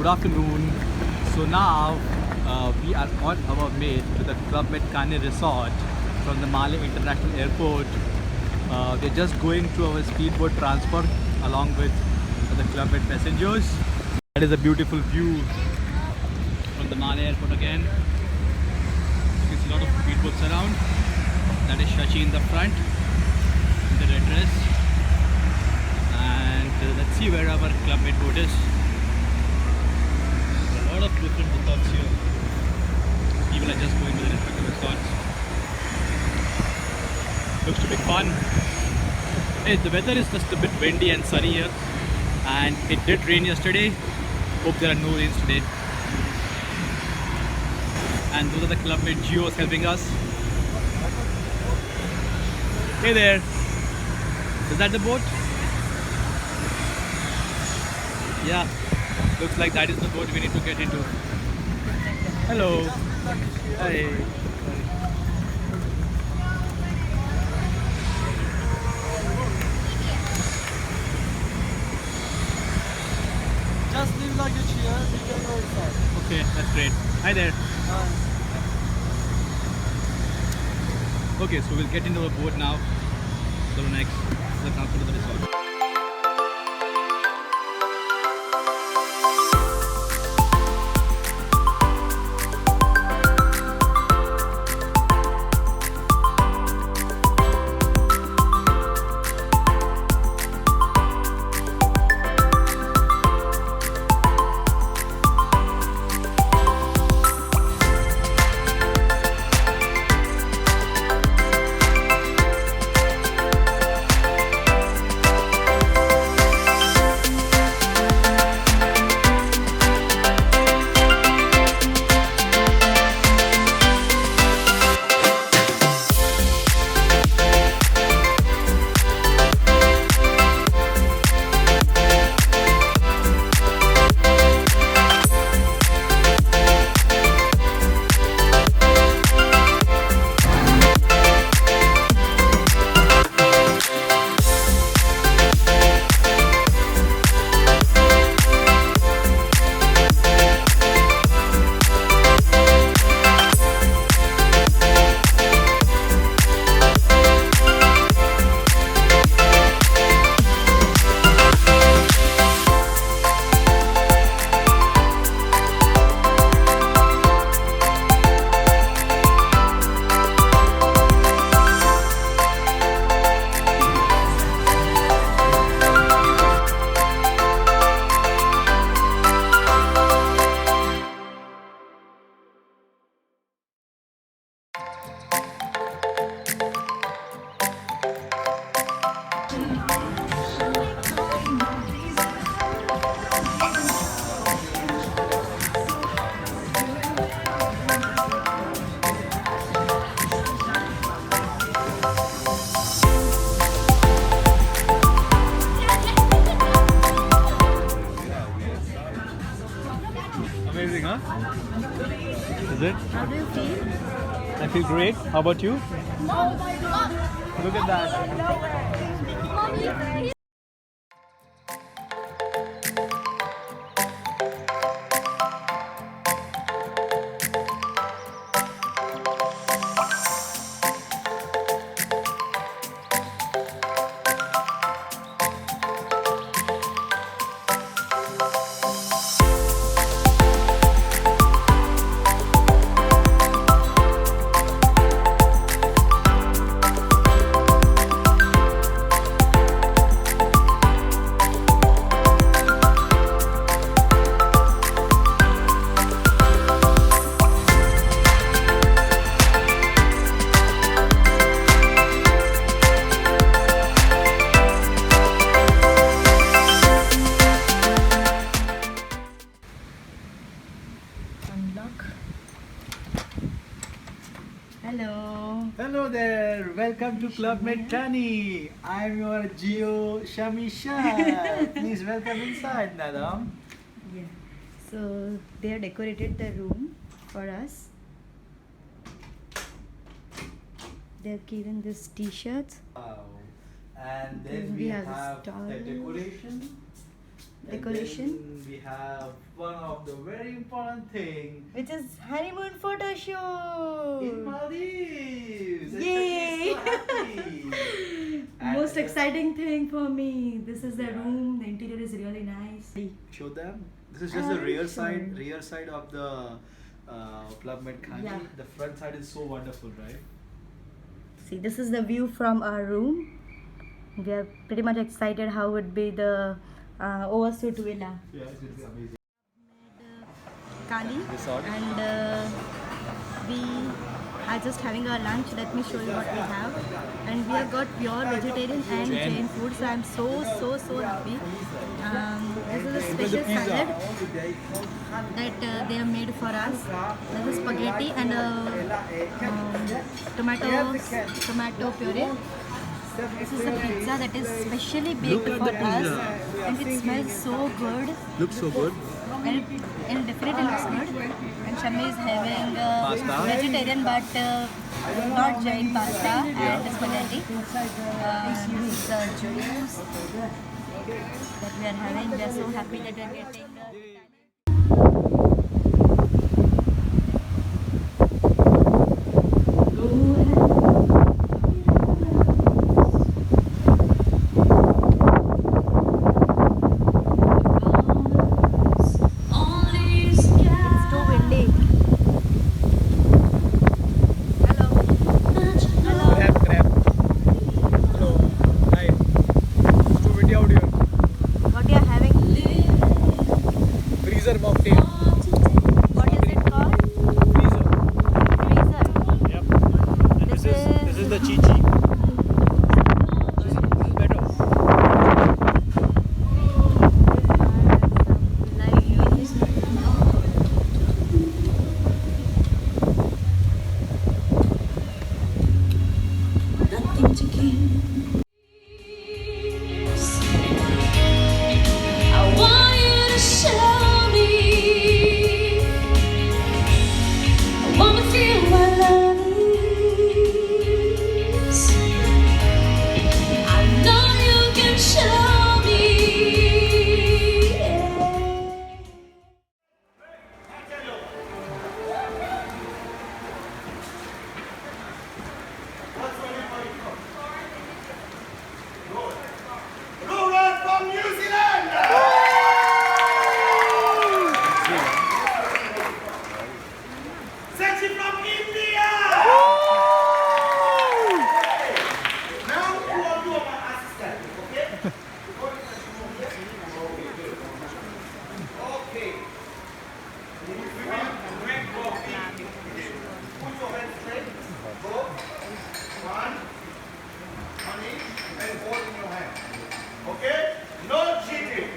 Good afternoon. So now we are on our way to the Club Med Kani resort from the Malé International Airport. We're just going through our speedboat transfer along with the Club Med passengers. That is a beautiful view from the Malé Airport again. You can see a lot of speedboats around. That is Shashi in the front, in the red dress. And let's see where our Club Med boat is. A lot of different resorts here. People are just going to the respective resorts. Looks to be fun. Hey, the weather is just a bit windy and sunny here. And it did rain yesterday. Hope there are no rains today. And those are the Club Med Geos helping us. Hey there. Is that the boat? Yeah. Looks like that is the boat we need to get into. Hello. Hi. Just leave luggage here, we can go inside. Okay, that's great. Hi there. Okay, so we'll get into the boat now. So next, the transfer to the resort. Amazing, huh? Is it? How do you feel? I feel great. How about you? Look at that. Hello. Hello there. Welcome to Club Med Kani. I'm your Geo Shamisha. Please welcome inside, madam. Yeah. So they have decorated the room for us. They've given this t-shirts. Wow. And then Then we we have have a star. the decoration. decoration. And then we have one of the very important thing Which is honeymoon photo in shoot. Maldives. Yay! So happy. Most And exciting thing for me. This is the Yeah. room. The interior is really nice. show them. This is just the rear Sure. side of the Club Med Kani. Yeah. The front side is so wonderful, right? See, this is the view from our room. We are pretty much excited how would be the oversuit villa. Yeah, it's going to be amazing. Kani, Resort. and we are just having our lunch. Let me show you what we have. And we have got pure vegetarian and Jain food, so I'm so happy. This is a special salad that they have made for us. This is spaghetti and tomato puree. This is a pizza that is specially baked Look for at the us, pizza. and it smells so good. Looks so good. And it definitely looks good. And Shammi is having Pasta. vegetarian but not Jain pasta and spaghetti. This is the juice that we are having. We are so happy that we are getting. It's too windy. Hello. Hello. Grab. Hello. Hi. It's too windy out here. What you are having? Freezer mocktail. What is it called? Freezer. Freezer. Yep. And this is the Chi-Chi. This is better. Nothing to keep. I want you to show me. I want to feel what love is. I know you can show me. Rural from New Zealand! Sachi from India! Now who are you my assistant, okay? Okay. Put your hands straight. Go. One. Honey. And hold in your hand. Okay? No cheating.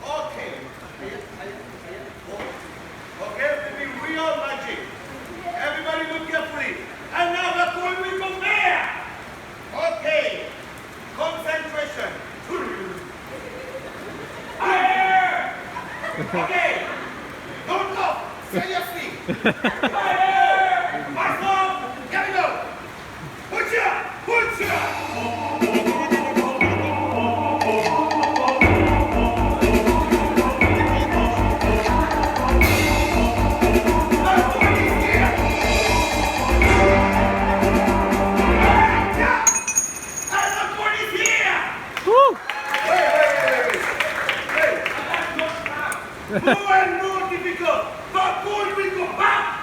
Okay. Okay, it will be real magic. Everybody look carefully. And now we're going with compare. Okay. Concentration. Okay. Don't stop. Seriously. Fast off. Here we go. Put ya. Put ya. No and no difficult, but good we go back.